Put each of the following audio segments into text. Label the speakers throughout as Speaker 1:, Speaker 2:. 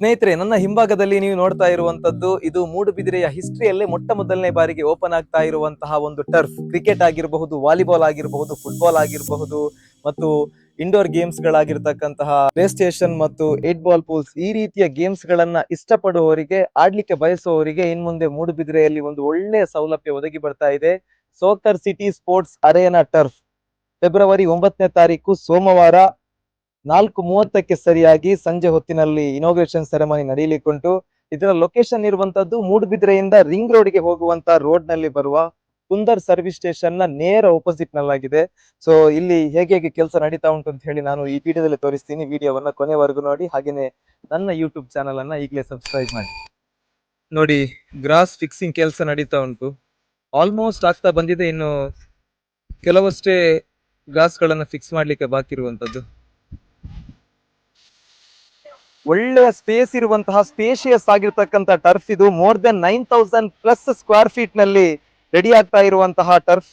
Speaker 1: ಸ್ನೇಹಿತರೆ, ನನ್ನ ಹಿಂಭಾಗದಲ್ಲಿ ನೀವು ನೋಡ್ತಾ ಇರುವಂತದ್ದು ಇದು ಮೂಡುಬಿದಿರೆಯ ಹಿಸ್ಟ್ರಿಯಲ್ಲೇ ಮೊಟ್ಟ ಮೊದಲನೇ ಬಾರಿಗೆ ಓಪನ್ ಆಗ್ತಾ ಇರುವಂತಹ ಒಂದು ಟರ್ಫ್. ಕ್ರಿಕೆಟ್ ಆಗಿರಬಹುದು, ವಾಲಿಬಾಲ್ ಆಗಿರಬಹುದು, ಫುಟ್ಬಾಲ್ ಆಗಿರಬಹುದು ಮತ್ತು ಇಂಡೋರ್ ಗೇಮ್ಸ್ ಗಳಾಗಿರ್ತಕ್ಕಂತಹ ಪ್ಲೇ ಸ್ಟೇಷನ್ ಮತ್ತು 8 ಬಾಲ್ ಪೂಲ್ಸ್ ಈ ರೀತಿಯ ಗೇಮ್ಸ್ ಗಳನ್ನ ಇಷ್ಟಪಡುವವರಿಗೆ, ಆಡ್ಲಿಕ್ಕೆ ಬಯಸುವವರಿಗೆ ಇನ್ ಮುಂದೆ ಮೂಡುಬಿದಿರೆಯಲ್ಲಿ ಒಂದು ಒಳ್ಳೆಯ ಸೌಲಭ್ಯ ಒದಗಿ ಬರ್ತಾ ಇದೆ. Soccer city sports arena turf February 9ನೇ ತಾರೀಕು ಸೋಮವಾರ 4:30ಕ್ಕೆ ಸರಿಯಾಗಿ ಸಂಜೆ ಹೊತ್ತಿನಲ್ಲಿ ಇನಾಗ್ರೇಷನ್ ಸೆರೆಮನಿ ನಡೆಯಲಿಕ್ಕುಂಟು. ಇದರ ಲೊಕೇಶನ್ ಇರುವಂತದ್ದು ಮೂಡುಬಿದಿರೆಯಿಂದ ರಿಂಗ್ ರೋಡ್ಗೆ ಹೋಗುವಂತ ರೋಡ್ ನಲ್ಲಿ ಬರುವ ಕುಂದರ್ ಸರ್ವಿಸ್ ಸ್ಟೇಷನ್ ನ ನೇರ ಆಪೋಸಿಟ್ ನಲ್ಲಾಗಿದೆ. ಸೊ ಇಲ್ಲಿ ಹೇಗೆ ಕೆಲಸ ನಡೀತಾ ಉಂಟು ಅಂತ ಹೇಳಿ ನಾನು ಈ ವಿಡಿಯೋದಲ್ಲಿ ತೋರಿಸ್ತೀನಿ. ವಿಡಿಯೋವನ್ನ ಕೊನೆವರೆಗೂ ನೋಡಿ, ಹಾಗೇನೆ ನನ್ನ ಯೂಟ್ಯೂಬ್ ಚಾನಲ್ ಅನ್ನ ಈಗಲೇ ಸಬ್ಸ್ಕ್ರೈಬ್ ಮಾಡಿ. ನೋಡಿ, ಗ್ರಾಸ್ ಫಿಕ್ಸಿಂಗ್ ಕೆಲಸ ನಡೀತಾ ಉಂಟು. ಆಲ್ಮೋಸ್ಟ್ ಆಗ್ತಾ ಬಂದಿದೆ. ಇನ್ನು ಕೆಲವಷ್ಟೇ ಗ್ರಾಸ್ ಗಳನ್ನ ಫಿಕ್ಸ್ ಮಾಡ್ಲಿಕ್ಕೆ ಬಾಕಿ ಇರುವಂತದ್ದು. ಒಳ್ಳೆಯ ಸ್ಪೇಸ್ ಇರುವಂತಹ ಸ್ಪೇಷಿಯಸ್ ಆಗಿರ್ತಕ್ಕಂಥ ಟರ್ಫ್ ಇದು. ಮೋರ್ ದೆನ್ 9,000+ ಸ್ಕ್ವೇರ್ ಫೀಟ್ ನಲ್ಲಿ ರೆಡಿ ಆಗ್ತಾ ಇರುವಂತಹ ಟರ್ಫ್.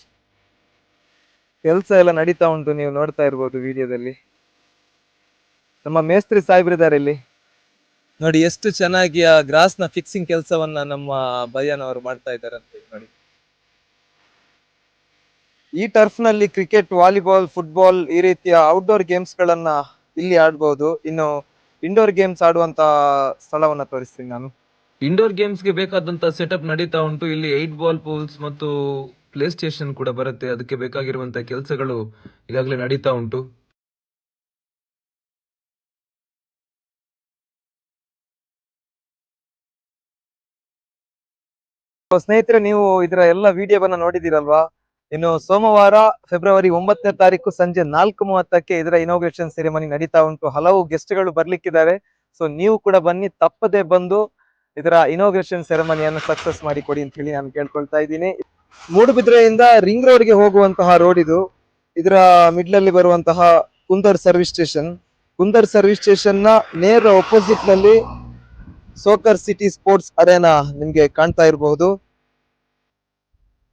Speaker 1: ಕೆಲಸ ಎಲ್ಲ ನಡೀತಾ ಉಂಟು, ನೀವು ನೋಡ್ತಾ ಇರ್ಬೋದು ವಿಡಿಯೋದಲ್ಲಿ. ನಮ್ಮ ಮೇಸ್ತ್ರಿ ಸಾಹೇಬ್ರಿದ್ದಾರೆ ಇಲ್ಲಿ. ನೋಡಿ ಎಷ್ಟು ಚೆನ್ನಾಗಿ ಆ ಗ್ರಾಸ್ ನ ಫಿಕ್ಸಿಂಗ್ ಕೆಲಸವನ್ನ ನಮ್ಮ ಭಯ್ಯನವರು ಮಾಡ್ತಾ ಇದ್ದಾರೆ ಅಂತ ನೋಡಿ. ಈ ಟರ್ಫ್ ನಲ್ಲಿ ಕ್ರಿಕೆಟ್, ವಾಲಿಬಾಲ್, ಫುಟ್ಬಾಲ್ ಈ ರೀತಿಯ ಔಟ್ಡೋರ್ ಗೇಮ್ಸ್ ಗಳನ್ನ ಇಲ್ಲಿ ಆಡ್ಬಹುದು. ಇನ್ನು ಇಂಡೋರ್ ಗೇಮ್ಸ್ ಆಡುವಂತ ಸ್ಥಳವನ್ನ ತೋರಿಸ್ತೀನಿ ನಾನು.
Speaker 2: ಇಂಡೋರ್ ಗೇಮ್ಸ್ ಗೆ ಬೇಕಾದಂತ ಸೆಟಪ್ ನಡೀತಾ ಉಂಟು. ಇಲ್ಲಿ 8 ಬಾಲ್ ಪೂಲ್ಸ್ ಮತ್ತು ಪ್ಲೇ ಸ್ಟೇಷನ್ ಕೂಡ ಬರುತ್ತೆ. ಅದಕ್ಕೆ ಬೇಕಾಗಿರುವಂತಹ ಕೆಲಸಗಳು ಈಗಾಗಲೇ ನಡೀತಾ ಉಂಟು.
Speaker 1: ಸ್ನೇಹಿತರೆ, ನೀವು ಇದರ ಎಲ್ಲ ವಿಡಿಯೋವನ್ನ ನೋಡಿದಿರಲ್ವಾ? ಇನ್ನು ಸೋಮವಾರ ಫೆಬ್ರವರಿ 9ನೇ ತಾರೀಕು ಸಂಜೆ 4:30ಕ್ಕೆ ಇದರ ಇನಾಗ್ರೇಷನ್ ಸೆರೆಮನಿ ನಡೀತಾ ಉಂಟು. ಹಲವು ಗೆಸ್ಟ್ ಗಳು ಬರ್ಲಿಕ್ಕಿದ್ದಾರೆ. ಸೊ ನೀವು ಕೂಡ ಬನ್ನಿ, ತಪ್ಪದೆ ಬಂದು ಇದರ ಇನಾಗ್ರೇಷನ್ ಸೆರೆಮನಿಯನ್ನು ಸಕ್ಸಸ್ ಮಾಡಿ ಕೊಡಿ ಅಂತ ಹೇಳಿ ನಾನು ಕೇಳ್ಕೊಳ್ತಾ ಇದ್ದೀನಿ. ಮೂಡುಬಿದ್ರೆಯಿಂದ ರಿಂಗ್ ರೋಡ್ಗೆ ಹೋಗುವಂತಹ ರೋಡ್ ಇದು. ಇದರ ಮಿಡ್ಲ್ ಅಲ್ಲಿ ಬರುವಂತಹ Kundar service station. Kundar service station ನ ನೇರ ಆಪೋಸಿಟ್ ನಲ್ಲಿ ಸೋಕರ್ ಸಿಟಿ ಸ್ಪೋರ್ಟ್ಸ್ ಅರೇನಾ ನಿಮ್ಗೆ ಕಾಣ್ತಾ ಇರಬಹುದು.